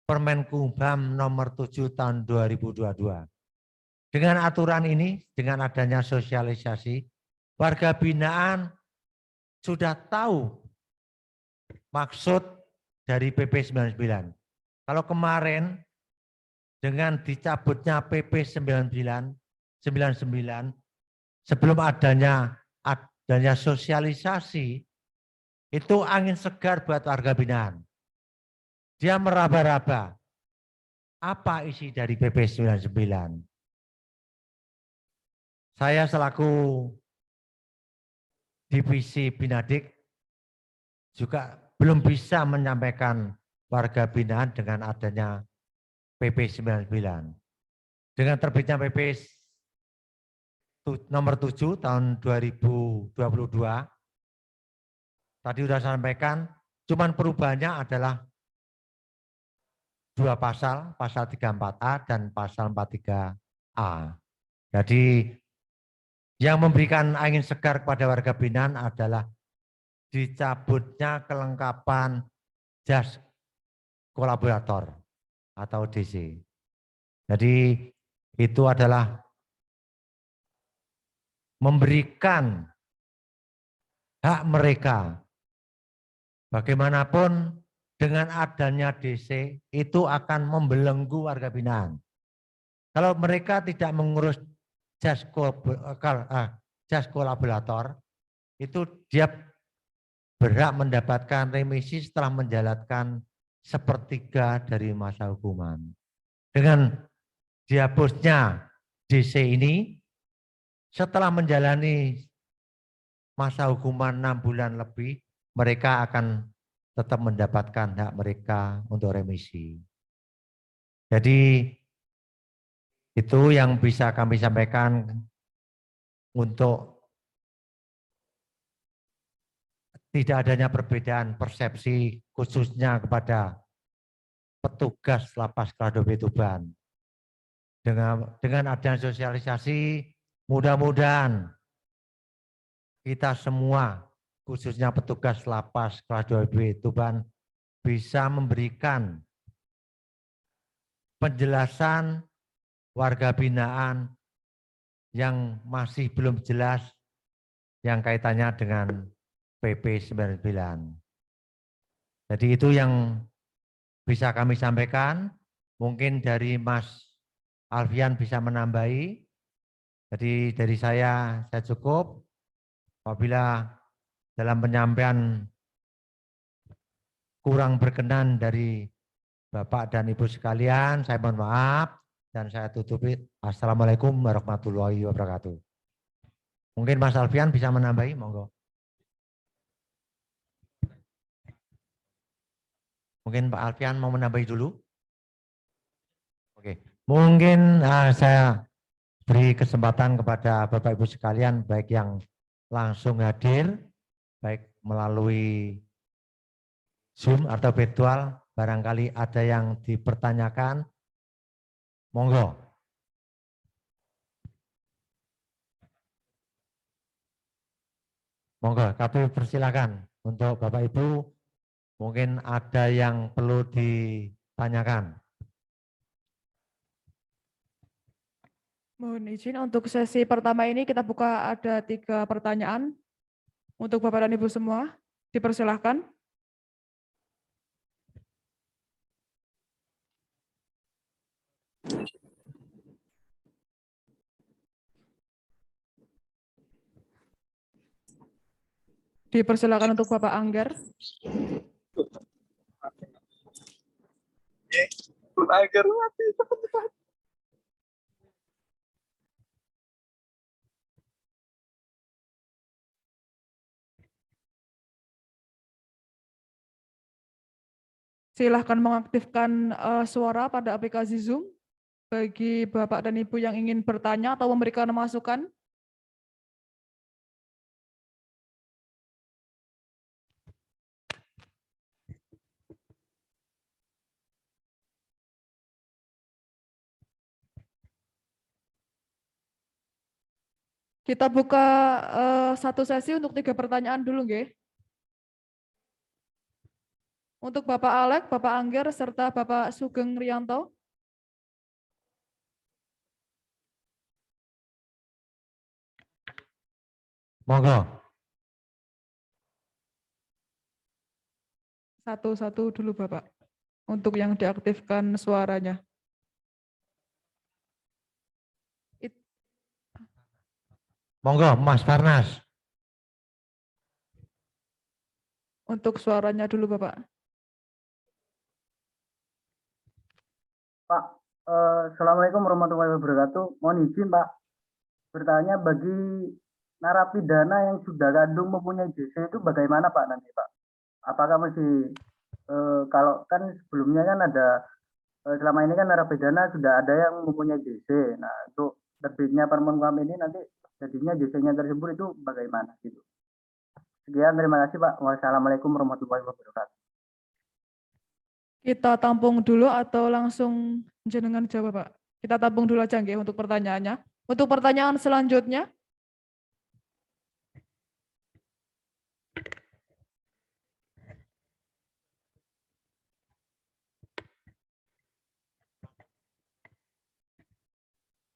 Permenkumham nomor 7 tahun 2022. Dengan aturan ini, dengan adanya sosialisasi, warga binaan sudah tahu maksud dari PP 99. Kalau kemarin dengan dicabutnya PP 99 sebelum adanya sosialisasi, itu angin segar buat warga binaan. Dia meraba-raba apa isi dari PP 99. Saya selaku divisi Binadik juga belum bisa menyampaikan warga binaan dengan adanya PP 99. Dengan terbitnya PP nomor 7 tahun 2022, tadi sudah saya sampaikan, cuman perubahannya adalah dua pasal 34A dan pasal 43A. Jadi yang memberikan angin segar kepada warga binaan adalah dicabutnya kelengkapan jas kolaborator atau DC. Jadi itu adalah memberikan hak mereka. Bagaimanapun dengan adanya DC itu akan membelenggu warga binaan. Kalau mereka tidak mengurus jas kolaborator, itu dia berhak mendapatkan remisi setelah menjalankan sepertiga dari masa hukuman. Dengan dihapusnya DC ini, setelah menjalani masa hukuman 6 bulan lebih, mereka akan tetap mendapatkan hak mereka untuk remisi. Jadi itu yang bisa kami sampaikan untuk tidak adanya perbedaan persepsi khususnya kepada petugas lapas kelas 2B Tuban. Dengan adanya sosialisasi, mudah-mudahan kita semua, khususnya petugas lapas kelas 2B Tuban, bisa memberikan penjelasan warga binaan yang masih belum jelas yang kaitannya dengan PP 99. Jadi itu yang bisa kami sampaikan. Mungkin dari Mas Alfian bisa menambahi. Jadi dari saya cukup. Apabila dalam penyampaian kurang berkenan dari Bapak dan Ibu sekalian, saya mohon maaf dan saya tutupi. Assalamualaikum warahmatullahi wabarakatuh. Mungkin Mas Alfian bisa menambahi, monggo. Mungkin Pak Alfian mau menambahi dulu. Oke, mungkin saya beri kesempatan kepada Bapak Ibu sekalian, baik yang langsung hadir, baik melalui Zoom atau virtual, barangkali ada yang dipertanyakan, monggo. Monggo, kami persilakan untuk Bapak Ibu, mungkin ada yang perlu ditanyakan. Mohon izin untuk sesi pertama ini kita buka ada 3 pertanyaan untuk Bapak dan Ibu semua. Dipersilahkan. Dipersilakan untuk Bapak Angger. Angger mati. Silahkan mengaktifkan suara pada aplikasi Zoom bagi Bapak dan Ibu yang ingin bertanya atau memberikan masukan. Kita buka satu sesi untuk 3 pertanyaan dulu, nggih. Untuk Bapak Alek, Bapak Angger, serta Bapak Sugeng Rianto. Monggo. Satu-satu dulu Bapak, untuk yang diaktifkan suaranya. Monggo, Mas Farnas. Untuk suaranya dulu Bapak. Pak, Assalamualaikum warahmatullahi wabarakatuh. Mohon izin Pak, bertanya bagi narapidana yang sudah kandung mempunyai JC itu bagaimana Pak nanti Pak? Apakah masih kalau kan sebelumnya kan ada selama ini kan narapidana sudah ada yang mempunyai JC. Nah, untuk terbitnya Permen KUHP ini nanti jadinya JC-nya tersebut itu bagaimana gitu. Sekian, terima kasih Pak. Wassalamualaikum warahmatullahi wabarakatuh. Kita tampung dulu atau langsung jenengan jawab Pak? Kita tampung dulu aja nggih untuk pertanyaannya. Untuk pertanyaan selanjutnya,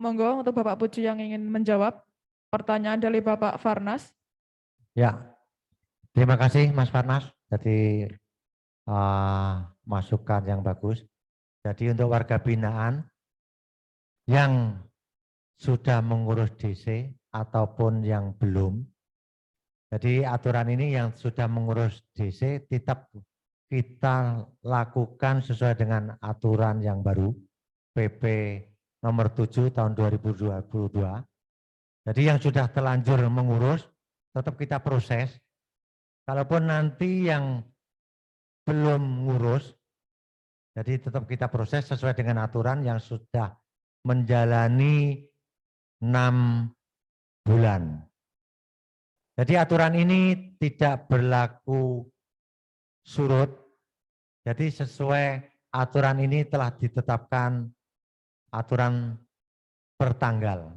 monggo untuk Bapak Puji yang ingin menjawab pertanyaan dari Bapak Farnas. Ya, terima kasih Mas Farnas. Jadi masukan yang bagus. Jadi untuk warga binaan yang sudah mengurus DC ataupun yang belum, jadi aturan ini yang sudah mengurus DC tetap kita lakukan sesuai dengan aturan yang baru PP nomor 7 tahun 2022. Jadi yang sudah terlanjur mengurus tetap kita proses. Kalaupun nanti yang belum ngurus, jadi tetap kita proses sesuai dengan aturan yang sudah menjalani 6 bulan. Jadi aturan ini tidak berlaku surut. Jadi sesuai aturan ini telah ditetapkan aturan per tanggal.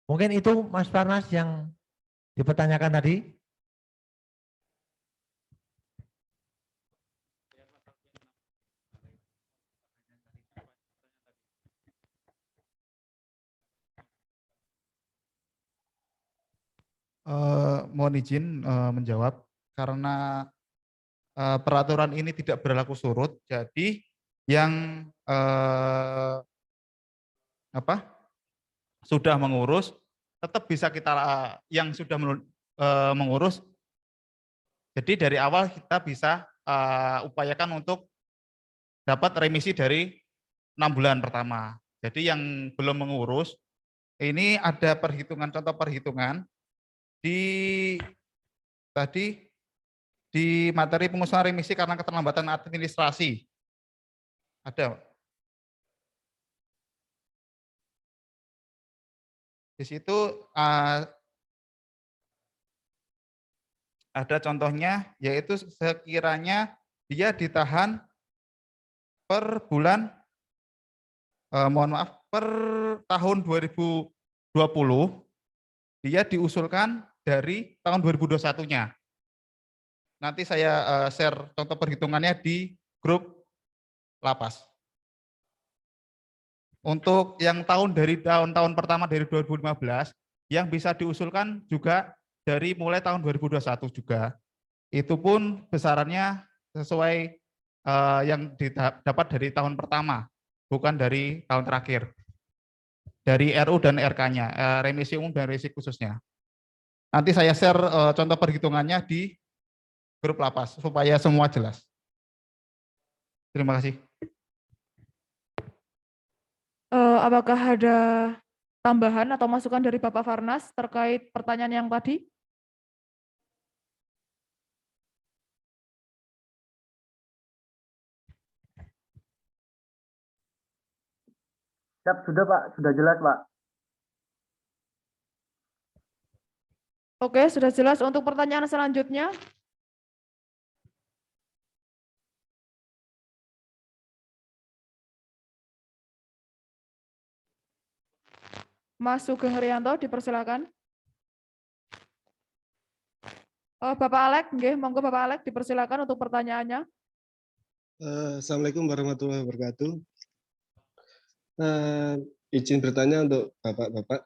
Mungkin itu Mas Farnas yang dipertanyakan tadi. Mohon izin menjawab karena peraturan ini tidak berlaku surut, jadi yang sudah mengurus tetap bisa kita yang sudah mengurus. Jadi dari awal kita bisa upayakan untuk dapat remisi dari 6 bulan pertama. Jadi yang belum mengurus ini ada perhitungan, contoh perhitungan di materi pengusulan remisi karena keterlambatan administrasi. Ada. Di situ ada contohnya, yaitu sekiranya dia ditahan per bulan, per tahun 2020, dia diusulkan dari tahun 2021-nya. Nanti saya share contoh perhitungannya di grup lapas. Untuk yang tahun pertama dari 2015, yang bisa diusulkan juga dari mulai tahun 2021 juga. Itu pun besarannya sesuai yang didapat dari tahun pertama, bukan dari tahun terakhir. Dari RU dan RK-nya, remisi umum dan remisi khususnya. Nanti saya share contoh perhitungannya di grup lapas, supaya semua jelas. Terima kasih. Apakah ada tambahan atau masukan dari Bapak Farnas terkait pertanyaan yang tadi? Siap, sudah Pak, sudah jelas Pak. Oke, sudah jelas. Untuk pertanyaan selanjutnya, Mas Sugeng Rianto, dipersilakan. Bapak Alek, nggih, monggo Bapak Alek, dipersilakan untuk pertanyaannya. Assalamualaikum warahmatullahi wabarakatuh. Izin bertanya untuk Bapak-Bapak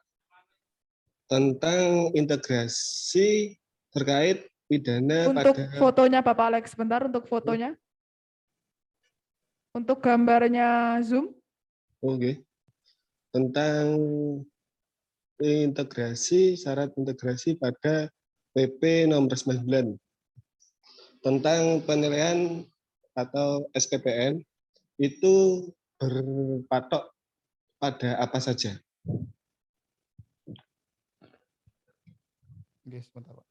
tentang integrasi terkait pidana Untuk pada fotonya Bapak Alek, sebentar untuk fotonya. Untuk gambarnya Zoom. Oke. Tentang integrasi, syarat integrasi pada PP nomor 9 tentang penilaian atau SPPN itu berpatok pada apa saja? Oke, sebentar, Pak.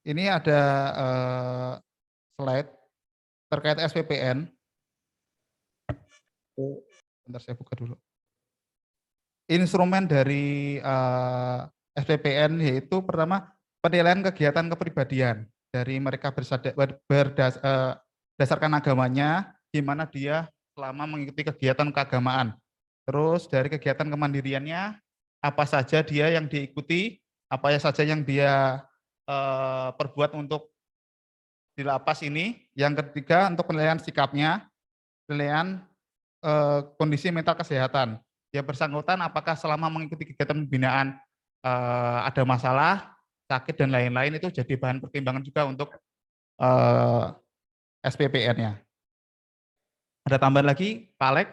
Ini ada slide terkait SPPN. Bentar saya buka dulu. Instrumen dari SPPN yaitu pertama penilaian kegiatan kepribadian dari mereka berdasarkan agamanya, di mana dia selama mengikuti kegiatan keagamaan. Terus dari kegiatan kemandiriannya, apa saja dia yang diikuti, apa saja yang dia perbuat untuk di lapas ini. Yang ketiga untuk penilaian sikapnya, penilaian kondisi mental kesehatan. Yang bersangkutan apakah selama mengikuti kegiatan pembinaan ada masalah, sakit dan lain-lain, itu jadi bahan pertimbangan juga untuk SPPN-nya. Ada tambahan lagi, Pak Alek?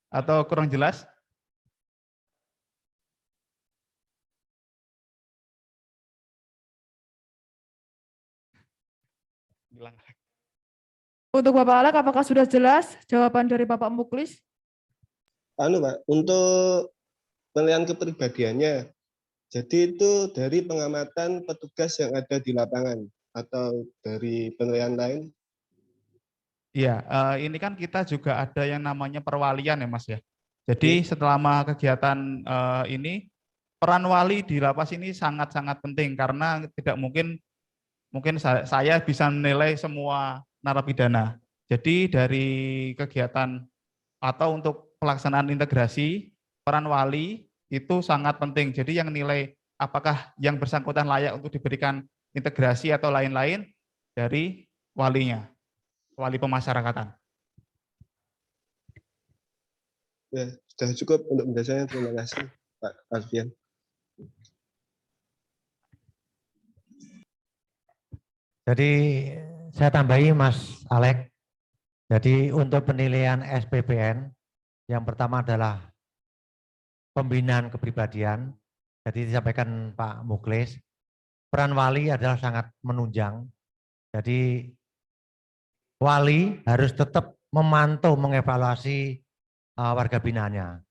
Atau kurang jelas? Hilang. Untuk Bapak Alek, apakah sudah jelas jawaban dari Bapak Muklis? Pak, untuk penilaian kepribadiannya, jadi itu dari pengamatan petugas yang ada di lapangan atau dari penilaian lain? Iya, ini kan kita juga ada yang namanya perwalian ya Mas ya. Jadi selama kegiatan ini, peran wali di lapas ini sangat-sangat penting karena tidak mungkin saya bisa menilai semua narapidana. Jadi dari kegiatan atau untuk pelaksanaan integrasi, peran wali itu sangat penting. Jadi yang nilai apakah yang bersangkutan layak untuk diberikan integrasi atau lain-lain dari walinya, wali pemasyarakatan. Ya, sudah cukup untuk penjelasannya. Terima kasih, Pak Alfian. Jadi saya tambahi Mas Alek. Jadi untuk penilaian SPPN, yang pertama adalah pembinaan kepribadian. Jadi disampaikan Pak Muklis, peran wali adalah sangat menunjang. Jadi wali harus tetap memantau, mengevaluasi warga binaannya.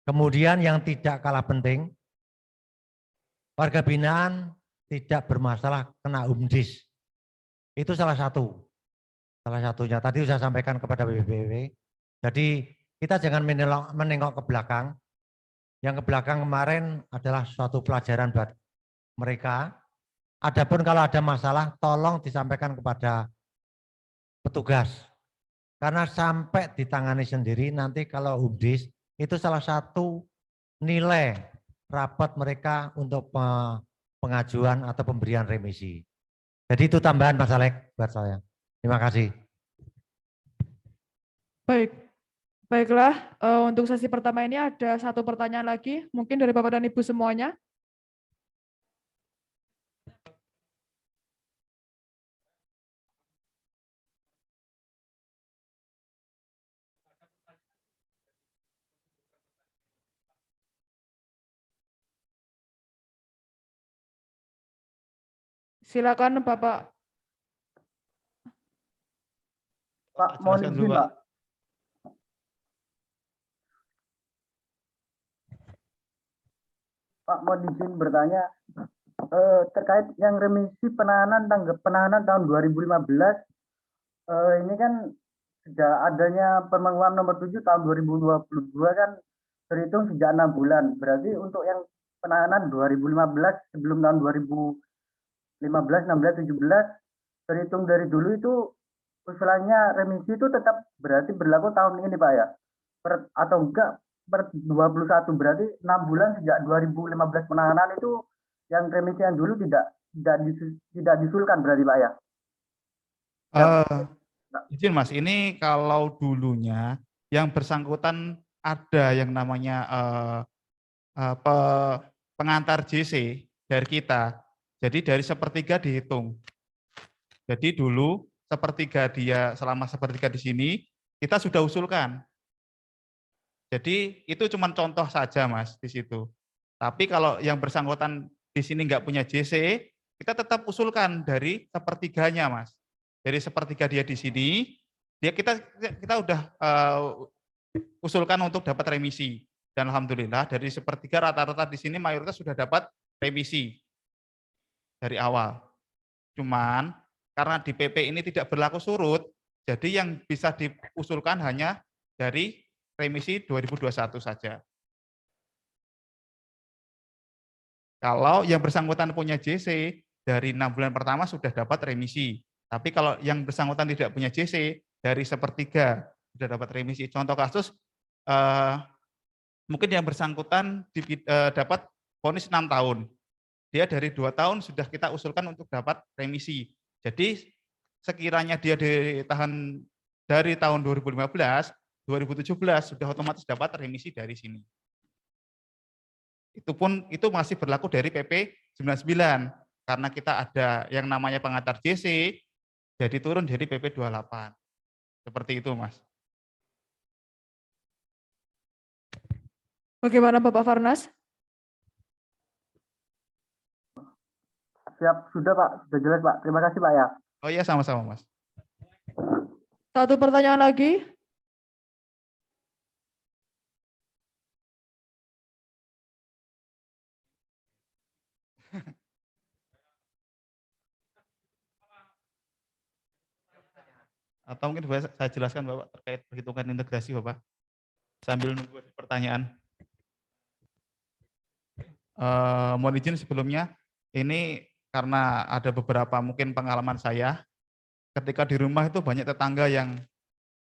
Kemudian yang tidak kalah penting, warga binaan tidak bermasalah kena UMDIS. Itu salah satunya. Tadi saya sampaikan kepada BPPW. Jadi kita jangan menengok ke belakang. Yang ke belakang kemarin adalah suatu pelajaran buat mereka. Adapun kalau ada masalah, tolong disampaikan kepada petugas. Karena sampai ditangani sendiri, nanti kalau UMDIS, itu salah satu nilai rapat mereka untuk pengajuan atau pemberian remisi. Jadi itu tambahan Mas Alek buat saya. Terima kasih. Baiklah, untuk sesi pertama ini ada satu pertanyaan lagi, mungkin dari Bapak dan Ibu semuanya. Silakan Bapak. Pak, mohon Jelaskan izin dulu, Pak. Pak, mohon izin bertanya terkait yang remisi penahanan tahun 2015, ini kan sejak adanya Permen nomor 7 tahun 2022 kan terhitung sejak 6 bulan. Berarti untuk yang penahanan 2015 sebelum tahun 2015, 16, 17 terhitung dari dulu itu usulannya remisi itu tetap berarti berlaku tahun ini Pak ya? Atau enggak per 21, berarti 6 bulan sejak 2015 penahanan itu yang remisi yang dulu tidak diusulkan berarti Pak ya? Izin Mas, ini kalau dulunya yang bersangkutan ada yang namanya pengantar JC dari kita. Jadi dari sepertiga dihitung. Jadi dulu sepertiga dia selama sepertiga di sini kita sudah usulkan. Jadi itu cuma contoh saja Mas di situ. Tapi kalau yang bersangkutan di sini nggak punya JC, kita tetap usulkan dari sepertiganya, Mas. Dari sepertiga dia di sini, kita udah usulkan untuk dapat remisi. Dan alhamdulillah dari sepertiga rata-rata di sini mayoritas sudah dapat remisi dari awal. Cuman karena di PP ini tidak berlaku surut, jadi yang bisa diusulkan hanya dari remisi 2021 saja. Kalau yang bersangkutan punya JC, dari 6 bulan pertama sudah dapat remisi. Tapi kalau yang bersangkutan tidak punya JC, dari sepertiga sudah dapat remisi. Contoh kasus, mungkin yang bersangkutan dapat vonis 6 tahun. Dia dari 2 tahun sudah kita usulkan untuk dapat remisi. Jadi sekiranya dia ditahan dari tahun 2015, 2017 sudah otomatis dapat remisi dari sini. Itu masih berlaku dari PP 99 karena kita ada yang namanya pengantar JC jadi turun jadi PP 28. Seperti itu, Mas. Bagaimana Bapak Farnas? Siap, sudah Pak, sudah jelas Pak. Terima kasih Pak ya. Oh iya, sama-sama, Mas. Satu pertanyaan lagi. Atau mungkin saya jelaskan Bapak terkait perhitungan integrasi Bapak. Sambil nunggu pertanyaan. Mohon izin sebelumnya, ini karena ada beberapa mungkin pengalaman saya, ketika di rumah itu banyak tetangga yang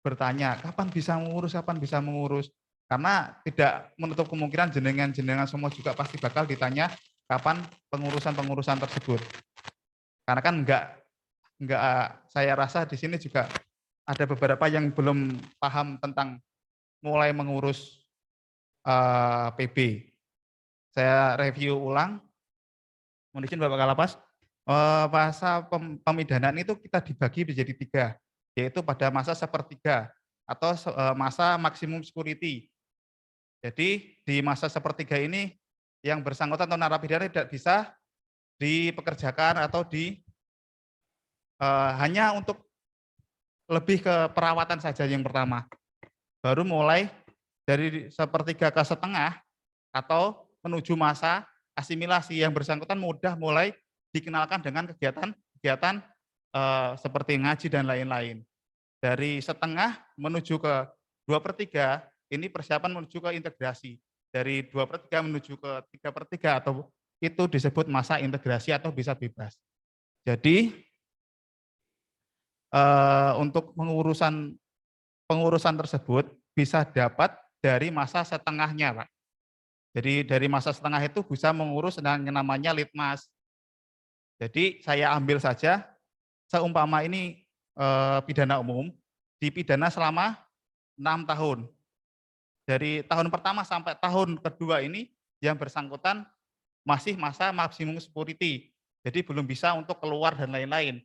bertanya, kapan bisa mengurus, karena tidak menutup kemungkinan jenengan semua juga pasti bakal ditanya kapan pengurusan tersebut. Karena kan enggak saya rasa di sini juga ada beberapa yang belum paham tentang mulai mengurus PB. Saya review ulang, mohon izin Bapak Kalapas, masa pemidanaan itu kita dibagi menjadi 3, yaitu pada masa sepertiga atau masa maksimum security. Jadi di masa sepertiga ini yang bersangkutan atau narapidana tidak bisa dipekerjakan atau hanya untuk lebih ke perawatan saja yang pertama. Baru mulai dari sepertiga ke setengah atau menuju masa asimilasi yang bersangkutan mudah mulai dikenalkan dengan kegiatan seperti ngaji dan lain-lain. Dari setengah menuju ke 2/3 ini persiapan menuju ke integrasi. Dari 2/3 menuju ke 3/3 atau itu disebut masa integrasi atau bisa bebas. Jadi untuk pengurusan tersebut bisa dapat dari masa setengahnya, Pak. Jadi dari masa setengah itu bisa mengurus yang namanya litmas. Jadi saya ambil saja, seumpama ini pidana umum, dipidana selama 6 tahun. Dari tahun pertama sampai tahun kedua ini yang bersangkutan masih masa maksimum security. Jadi belum bisa untuk keluar dan lain-lain.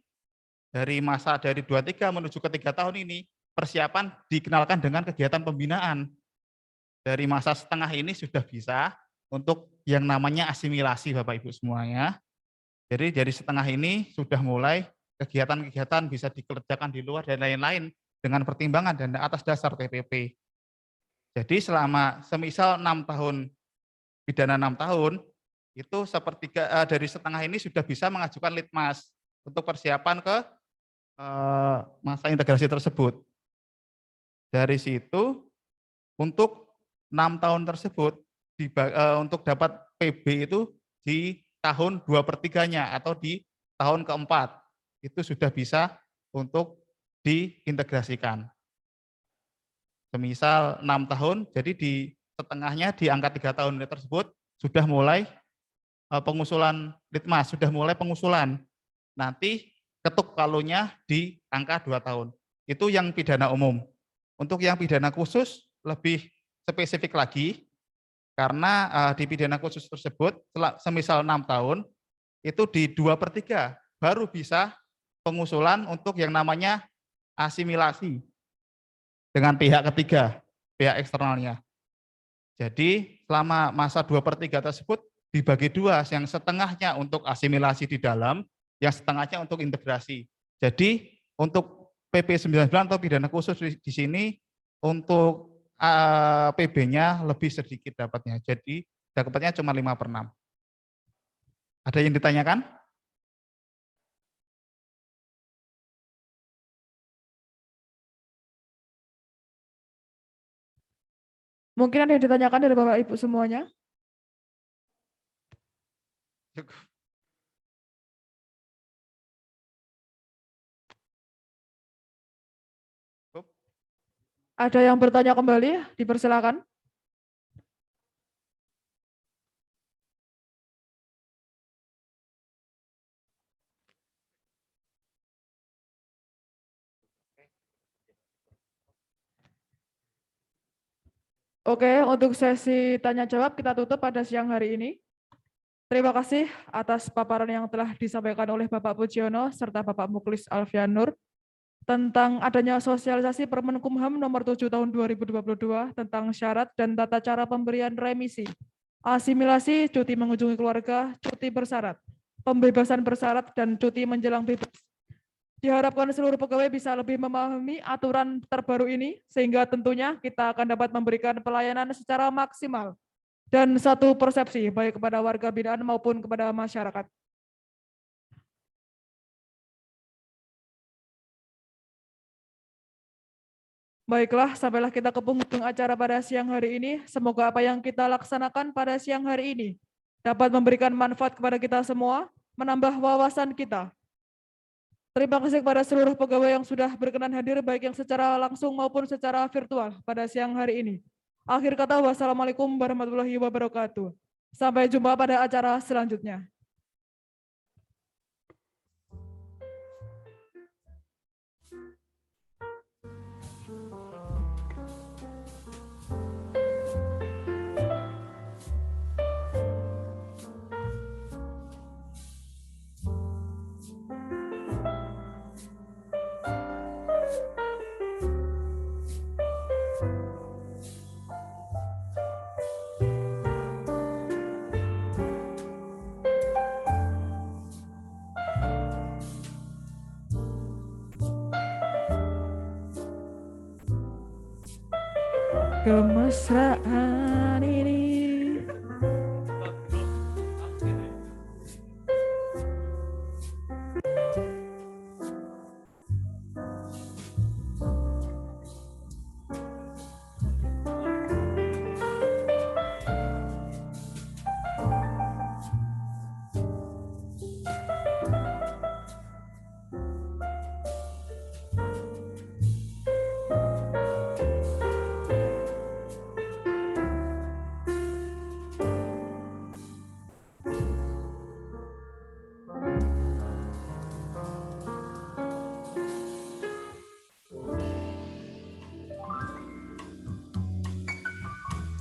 Dari 23 menuju ke 3 tahun ini, persiapan dikenalkan dengan kegiatan pembinaan. Dari masa setengah ini sudah bisa untuk yang namanya asimilasi Bapak Ibu semuanya. Jadi dari setengah ini sudah mulai kegiatan-kegiatan bisa dikerjakan di luar dan lain-lain dengan pertimbangan dan atas dasar TPP. Jadi selama semisal 6 tahun, pidana 6 tahun, itu sepertiga dari setengah ini sudah bisa mengajukan litmas untuk persiapan ke masa integrasi tersebut. Dari situ untuk 6 tahun tersebut untuk dapat PB itu di tahun 2/3-nya atau di tahun keempat itu sudah bisa untuk diintegrasikan. Semisal 6 tahun, jadi di setengahnya di angka 3 tahun tersebut sudah mulai pengusulan litmas, sudah mulai pengusulan. Nanti ketuk palunya di angka 2 tahun. Itu yang pidana umum. Untuk yang pidana khusus lebih spesifik lagi, karena di pidana khusus tersebut, semisal 6 tahun, itu di 2/3 baru bisa pengusulan untuk yang namanya asimilasi dengan pihak ketiga, pihak eksternalnya. Jadi selama masa 2/3 tersebut dibagi dua, yang setengahnya untuk asimilasi di dalam, yang setengahnya untuk integrasi. Jadi untuk PP 99 atau pidana khusus di sini untuk PB-nya lebih sedikit dapatnya. Jadi dapatnya cuma 5/6. Ada yang ditanyakan? Mungkin ada yang ditanyakan dari Bapak Ibu semuanya? Cukup. Ada yang bertanya kembali? Dipersilakan. Oke, untuk sesi tanya jawab kita tutup pada siang hari ini. Terima kasih atas paparan yang telah disampaikan oleh Bapak Pujiono serta Bapak Muklis Alfianur tentang adanya sosialisasi Permenkumham nomor 7 tahun 2022 tentang syarat dan tata cara pemberian remisi, asimilasi, cuti mengunjungi keluarga, cuti bersyarat, pembebasan bersyarat, dan cuti menjelang bebas. Diharapkan seluruh pegawai bisa lebih memahami aturan terbaru ini, sehingga tentunya kita akan dapat memberikan pelayanan secara maksimal dan satu persepsi baik kepada warga binaan maupun kepada masyarakat. Baiklah, sampailah kita ke penghujung acara pada siang hari ini. Semoga apa yang kita laksanakan pada siang hari ini dapat memberikan manfaat kepada kita semua, menambah wawasan kita. Terima kasih kepada seluruh pegawai yang sudah berkenan hadir, baik yang secara langsung maupun secara virtual pada siang hari ini. Akhir kata, wassalamualaikum warahmatullahi wabarakatuh. Sampai jumpa pada acara selanjutnya. Kemesraan